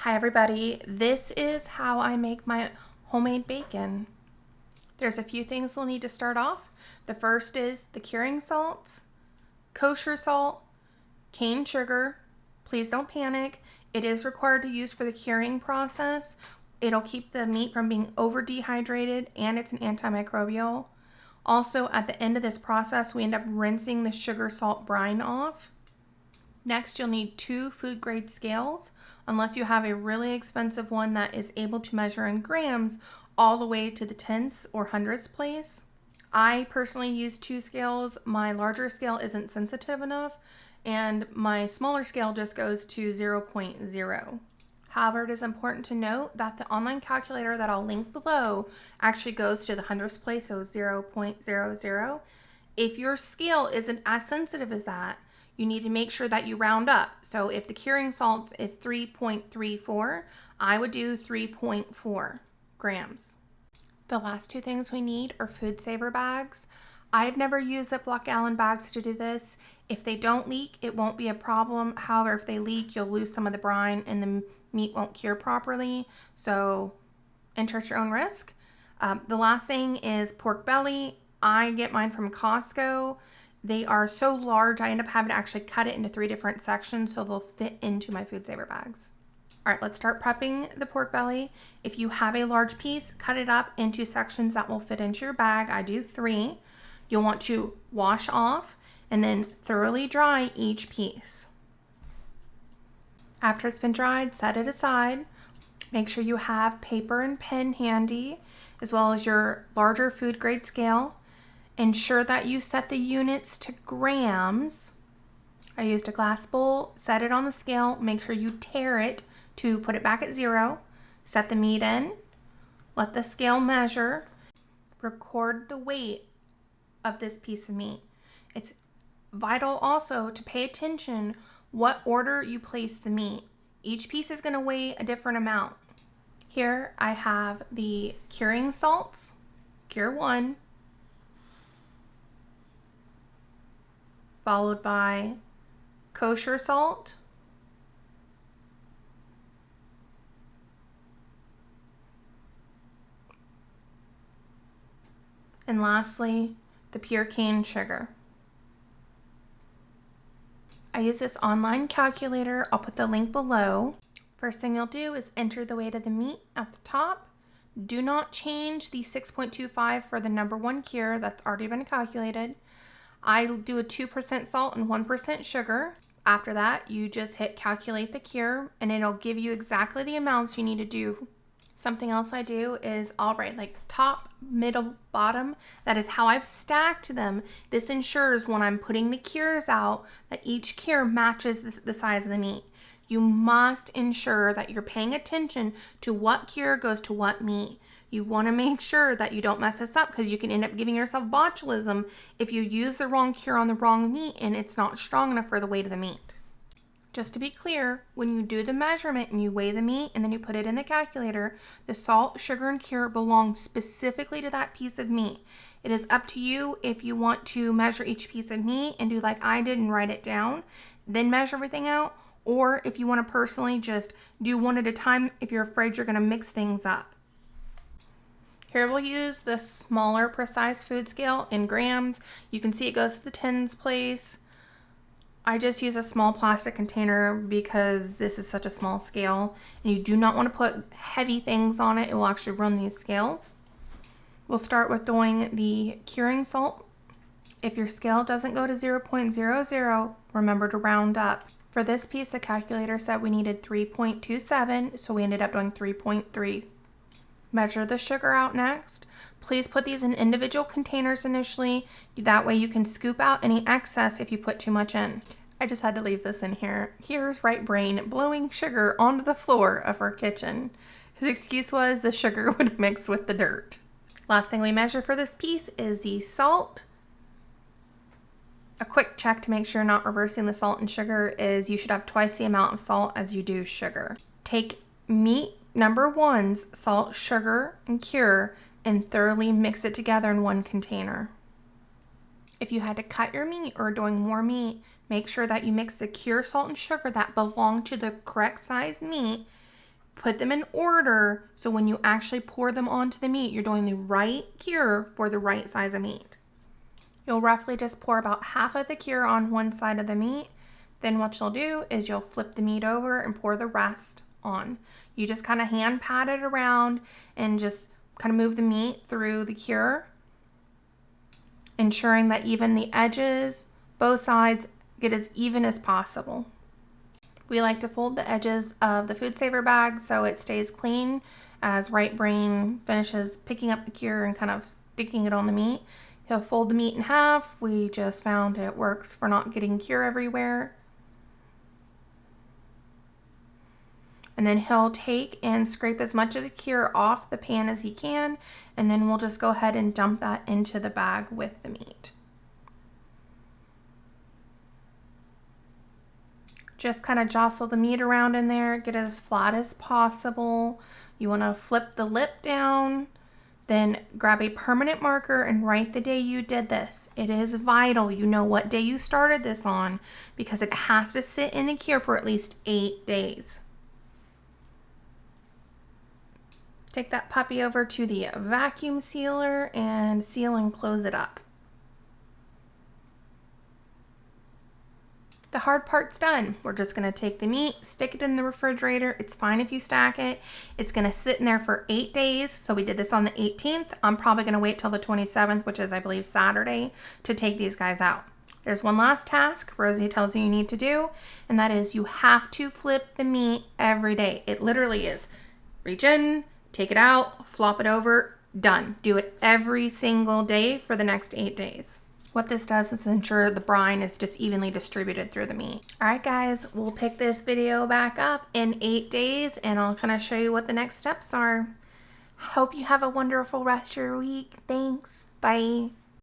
Hi everybody, this is how I make my homemade bacon. There's a few things we'll need to start off. The first is the curing salts, kosher salt, cane sugar. Please don't panic. It is required to use for the curing process. It'll keep the meat from being over dehydrated and it's an antimicrobial. Also, at the end of this process, we end up rinsing the sugar salt brine off. Next, you'll need 2 food grade scales, unless you have a really expensive one that is able to measure in grams all the way to the tenths or hundredths place. I personally use 2 scales. My larger scale isn't sensitive enough, and my smaller scale just goes to 0.0. However, it is important to note that the online calculator that I'll link below actually goes to the hundredths place, so 0.00. If your scale isn't as sensitive as that, you need to make sure that you round up. So if the curing salts is 3.34, I would do 3.4 grams. The last 2 things we need are food saver bags. I've never used Ziploc gallon bags to do this. If they don't leak, it won't be a problem. However, if they leak, you'll lose some of the brine and the meat won't cure properly. So enter at your own risk. The last thing is pork belly. I get mine from Costco. They are so large, I end up having to actually cut it into 3 different sections so they'll fit into my food saver bags. All right, let's start prepping the pork belly. If you have a large piece, cut it up into sections that will fit into your bag. I do 3. You'll want to wash off and then thoroughly dry each piece. After it's been dried, set it aside. Make sure you have paper and pen handy, as well as your larger food grade scale. Ensure that you set the units to grams. I used a glass bowl, set it on the scale, make sure you tare it to put it back at 0. Set the meat in, let the scale measure, record the weight of this piece of meat. It's vital also to pay attention what order you place the meat. Each piece is going to weigh a different amount. Here I have the curing salts, cure 1, followed by kosher salt, and lastly, the pure cane sugar. I use this online calculator. I'll put the link below. First thing you'll do is enter the weight of the meat at the top. Do not change the 6.25 for the number 1 cure. That's already been calculated. I do a 2% salt and 1% sugar. After that, you just hit calculate the cure and it'll give you exactly the amounts you need to do. Something else I do is I'll write like top, middle, bottom. That is how I've stacked them. This ensures when I'm putting the cures out that each cure matches the size of the meat. You must ensure that you're paying attention to what cure goes to what meat. You want to make sure that you don't mess this up because you can end up giving yourself botulism if you use the wrong cure on the wrong meat and it's not strong enough for the weight of the meat. Just to be clear, when you do the measurement and you weigh the meat and then you put it in the calculator, the salt, sugar, and cure belong specifically to that piece of meat. It is up to you if you want to measure each piece of meat and do like I did and write it down, then measure everything out, or if you want to personally just do one at a time if you're afraid you're going to mix things up. Here we'll use the smaller precise food scale in grams. You can see it goes to the tens place. I just use a small plastic container because this is such a small scale and you do not want to put heavy things on it. It will actually run these scales. We'll start with doing the curing salt. If your scale doesn't go to 0.00, remember to round up. For this piece, the calculator said we needed 3.27, so we ended up doing 3.3. Measure the sugar out next. Please put these in individual containers initially. That way you can scoop out any excess if you put too much in. I just had to leave this in here. Here's right brain blowing sugar onto the floor of our kitchen. His excuse was the sugar would mix with the dirt. Last thing we measure for this piece is the salt. A quick check to make sure you're not reversing the salt and sugar is you should have twice the amount of salt as you do sugar. Take meat number 1's salt, sugar, and cure and thoroughly mix it together in one container. If you had to cut your meat or are doing more meat, make sure that you mix the cure salt and sugar that belong to the correct size meat Put them in order so when you actually pour them onto the meat, you're doing the right cure for the right size of meat. You'll roughly just pour about half of the cure on one side of the meat. Then what you'll do is you'll flip the meat over and pour the rest on. You just kind of hand pat it around and just kind of move the meat through the cure, ensuring that even the edges, both sides, get as even as possible. We like to fold the edges of the food saver bag so it stays clean as Right Brain finishes picking up the cure and kind of sticking it on the meat. He'll fold the meat in half. We just found it works for not getting cure everywhere. And then he'll take and scrape as much of the cure off the pan as he can, and then we'll just go ahead and dump that into the bag with the meat. Just kind of jostle the meat around in there, get it as flat as possible. You want to flip the lip down, then grab a permanent marker and write the day you did this. It is vital you know what day you started this on because it has to sit in the cure for at least 8 days. Take that puppy over to the vacuum sealer and seal and close it up. The hard part's done. We're just gonna take the meat, stick it in the refrigerator. It's fine if you stack it. It's gonna sit in there for 8 days. So we did this on the 18th. I'm probably gonna wait till the 27th, which is I believe Saturday, to take these guys out. There's one last task Rosie tells you need to do, and that is you have to flip the meat every day. It literally is reach in, take it out, flop it over, done. Do it every single day for the next 8 days. What this does is ensure the brine is just evenly distributed through the meat. All right, guys, we'll pick this video back up in 8 days and I'll kind of show you what the next steps are. Hope you have a wonderful rest of your week. Thanks. Bye.